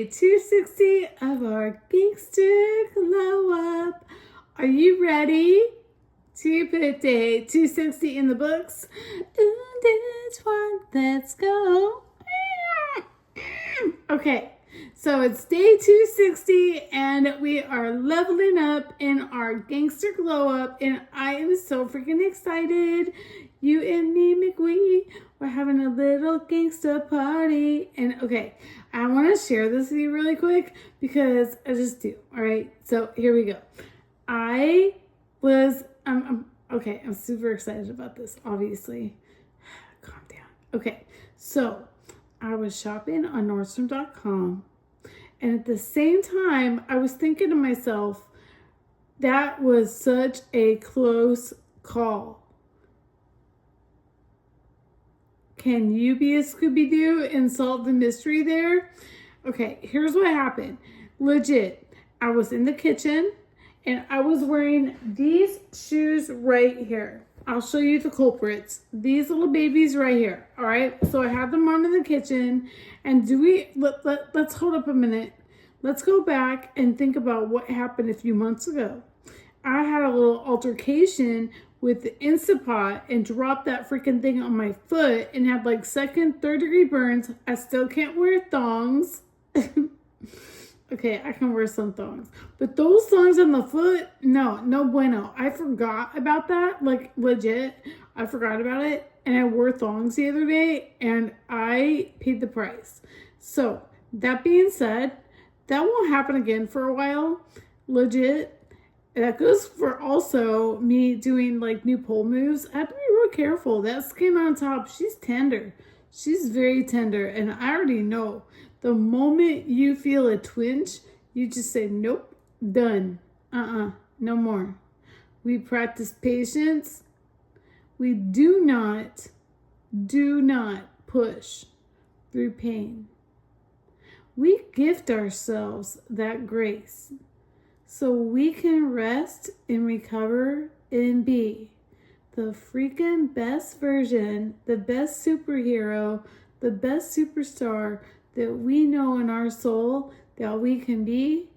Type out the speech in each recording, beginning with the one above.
day 260 of our Gangster Glow Up. Are you ready to put day 260 in the books? That's one, let's go. Okay, so it's day 260 and we are leveling up in our Gangster Glow Up, and I am so freaking excited. You and me, McWee, we're having a little gangsta party. And okay, I want to share this with you really quick because I just do. All right, so here we go. I'm super excited about this, obviously. Calm down. Okay, so I was shopping on Nordstrom.com, and at the same time, I was thinking to myself, that was such a close call. Can you be a Scooby-Doo and solve the mystery there? Okay, here's what happened. Legit, I was in the kitchen and I was wearing these shoes right here. I'll show you the culprits. These little babies right here, all right? So I had them on in the kitchen, and let's hold up a minute. Let's go back and think about what happened a few months ago. I had a little altercation with the Instant Pot and dropped that freaking thing on my foot and had like second, third degree burns. I still can't wear thongs. Okay, I can wear some thongs, but those thongs on the foot, no bueno. I forgot about that, like legit. I forgot about it, and I wore thongs the other day and I paid the price. So that being said, that won't happen again for a while, legit. That goes for also me doing like new pole moves. I have to be real careful. That skin on top, she's tender. She's very tender. And I already know the moment you feel a twinge, you just say, nope, done. No more. We practice patience. We do not push through pain. We gift ourselves that grace, so we can rest and recover and be the freaking best version, the best superhero, the best superstar that we know in our soul that we can be.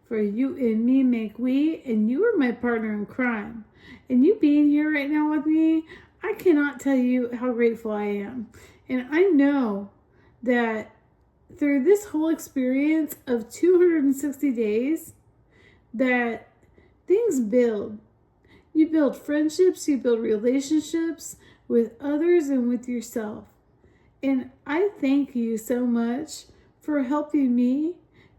For you and me make we, and you are my partner in crime. And you being here right now with me, I cannot tell you how grateful I am. And I know that through this whole experience of 260 days, that things build. You build friendships, you build relationships with others and with yourself. And I thank you so much for helping me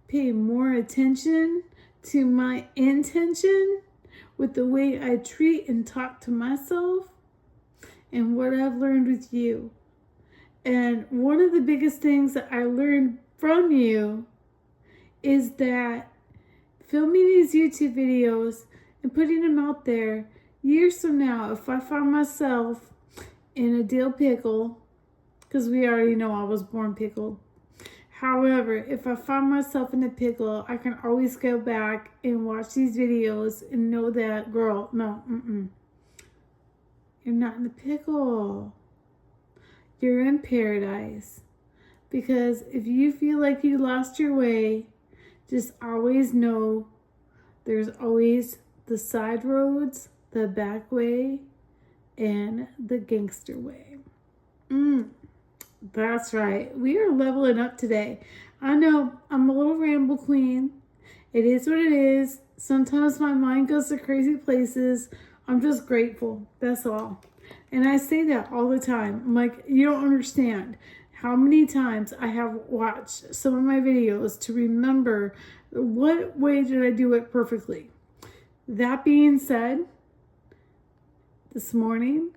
pay more attention to my intention with the way I treat and talk to myself and what I've learned with you. And one of the biggest things that I learned from you is that filming these YouTube videos and putting them out there years from now, if I find myself in a dill pickle, because we already know I was born pickled. However, if I find myself in a pickle, I can always go back and watch these videos and know that, girl, no, you're not in a pickle. You're in paradise. Because if you feel like you lost your way, just always know there's always the side roads, the back way, and the gangster way. That's right. We are leveling up today. I know I'm a little ramble queen. It is what it is. Sometimes my mind goes to crazy places. I'm just grateful. That's all. And I say that all the time. I'm like, you don't understand how many times I have watched some of my videos to remember what way did I do it perfectly. That being said, this morning,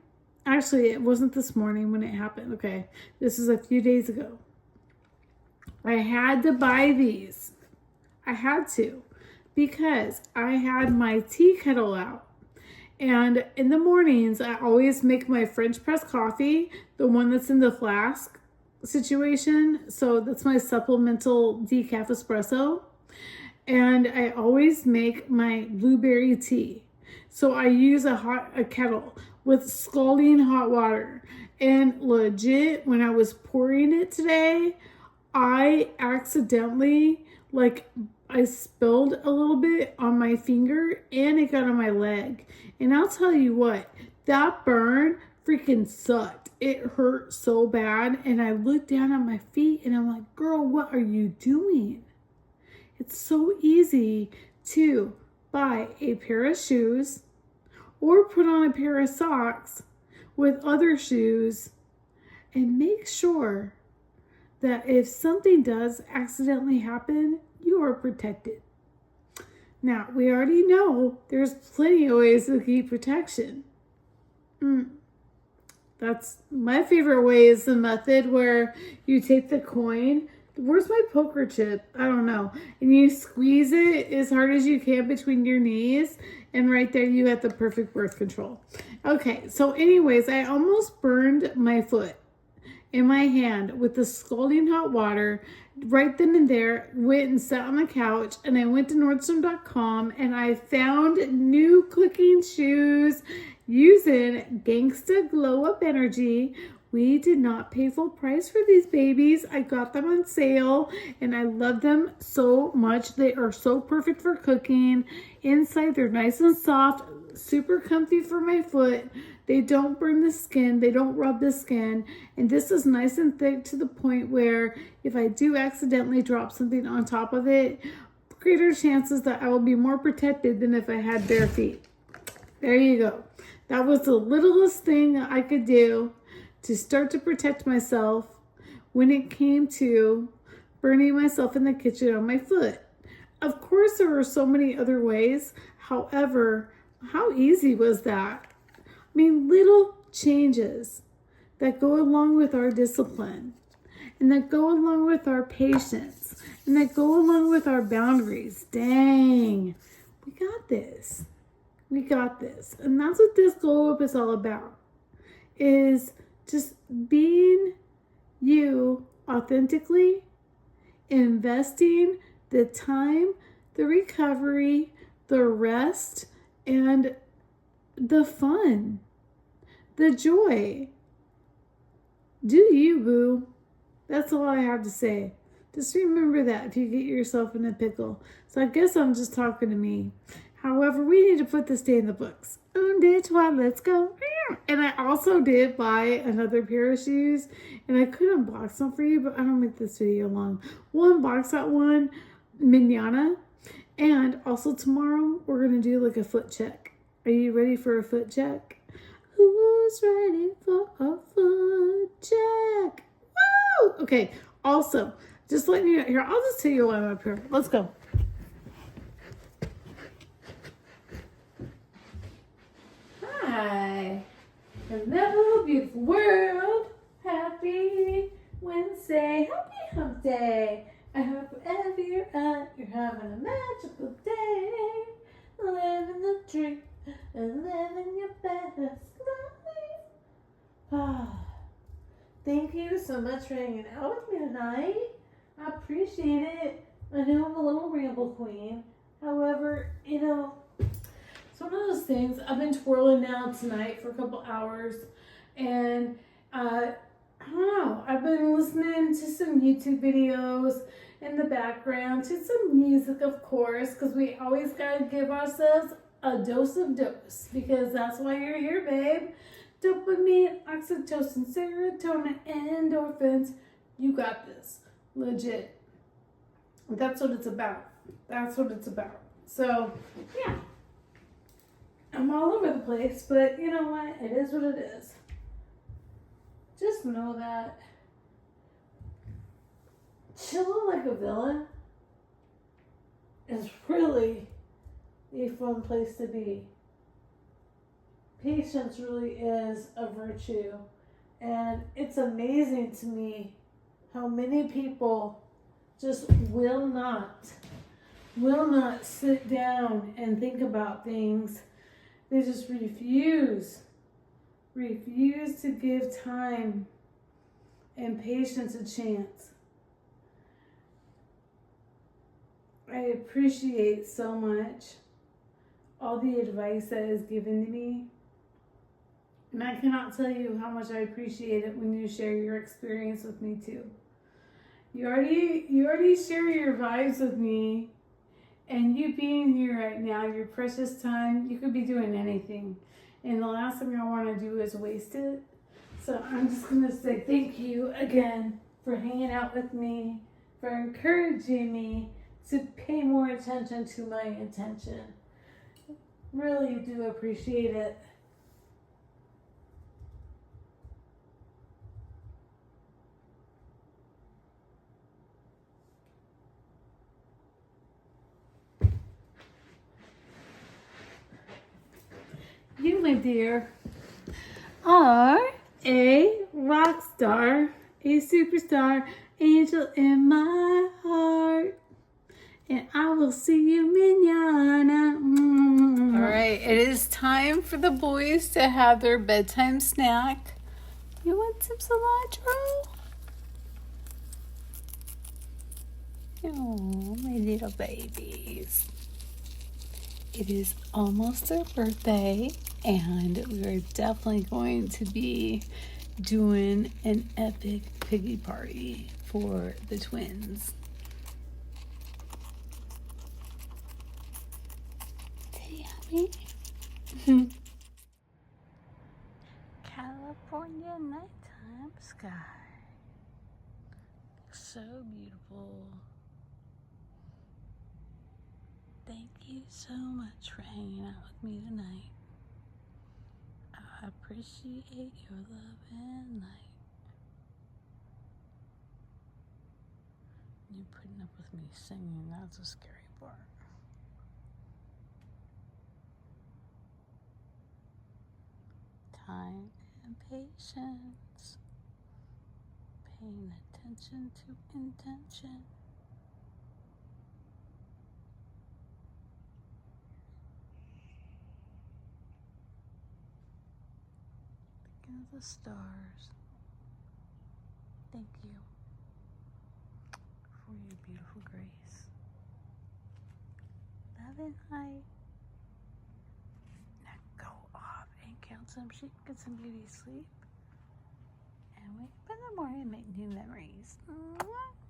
actually it wasn't this morning when it happened, okay, this is a few days ago. I had to buy these. I had to, because I had my tea kettle out. And in the mornings, I always make my French press coffee, the one that's in the flask situation. So that's my supplemental decaf espresso. And I always make my blueberry tea. So I use a kettle with scalding hot water. And legit, when I was pouring it today, I accidentally, like, I spilled a little bit on my finger and it got on my leg. And I'll tell you what, that burn freaking sucked. It hurt so bad. And I looked down at my feet and I'm like, girl, what are you doing? It's so easy to buy a pair of shoes or put on a pair of socks with other shoes and make sure that if something does accidentally happen, you are protected. Now, we already know there's plenty of ways to keep protection. That's my favorite way is the method where you take the coin. Where's my poker chip? I don't know. And you squeeze it as hard as you can between your knees. And right there, you have the perfect birth control. Okay, so anyways, I almost burned my foot in my hand with the scalding hot water. Right then and there, went and sat on the couch, and I went to Nordstrom.com and I found new cooking shoes using Gangster Glow Up energy. We did not pay full price for these babies. I got them on sale and I love them so much. They are so perfect for cooking. Inside, they're nice and soft, super comfy for my foot. They don't burn the skin. They don't rub the skin. And this is nice and thick to the point where if I do accidentally drop something on top of it, greater chances that I will be more protected than if I had bare feet. There you go. That was the littlest thing I could do to start to protect myself when it came to burning myself in the kitchen on my foot. Of course, there were so many other ways. However, how easy was that? I mean, little changes that go along with our discipline and that go along with our patience and that go along with our boundaries. Dang, we got this. We got this. And that's what this glow up is all about, is just being you authentically, investing the time, the recovery, the rest, and the fun, the joy. Do you, boo? That's all I have to say. Just remember that if you get yourself in a pickle. So I guess I'm just talking to me. However, we need to put this day in the books. Let's go. And I also did buy another pair of shoes, and I could unbox them for you, but I don't make this video long. We'll unbox that one manana, and also tomorrow we're gonna do like a foot check. Are you ready for a foot check? Who's ready for a foot check? Woo! Okay. Also, just letting you know here. I'll just tell you why I'm up here. Let's go. Hi. Hello, beautiful world. Happy Wednesday. Happy hump day. I hope wherever you're at, you're having a magical day. Living the dream and living your best life. Thank you so much for hanging out with me tonight. I appreciate it. I know I'm a little ramble queen. However, you know, it's one of those things. I've been twirling now tonight for a couple hours, and I don't know. I've been listening to some YouTube videos in the background, to some music, of course, because we always gotta give ourselves a dose of dose, because that's why you're here, babe. Dopamine, oxytocin, serotonin, endorphins. You got this. Legit. That's what it's about. That's what it's about. So, yeah. I'm all over the place, but you know what? It is what it is. Just know that chilling like a villain is really a fun place to be. Patience really is a virtue, and it's amazing to me how many people just will not sit down and think about things. They just refuse to give time and patience a chance. I appreciate so much all the advice that is given to me. And I cannot tell you how much I appreciate it when you share your experience with me too. You already share your vibes with me, and you being here right now, your precious time, you could be doing anything. And the last thing I want to do is waste it. So I'm just going to say thank you again for hanging out with me, for encouraging me to pay more attention to my intention. Really do appreciate it. You, my dear, are a rock star, a superstar, angel in my heart. And I will see you mañana. All right, it is time for the boys to have their bedtime snack. You want some cilantro? Oh, my little babies. It is almost their birthday, and we are definitely going to be doing an epic piggy party for the twins. Yummy. California nighttime sky. So beautiful. Thank you so much for hanging out with me tonight. I appreciate your love and light. You putting up with me singing, that's a scary part. Time and patience. Paying attention to intention. Thinking of the stars. Thank you for your beautiful grace. Love and light. Now go off and count some sheep, get some beauty sleep, and wake up in the morning and make new memories. Mwah.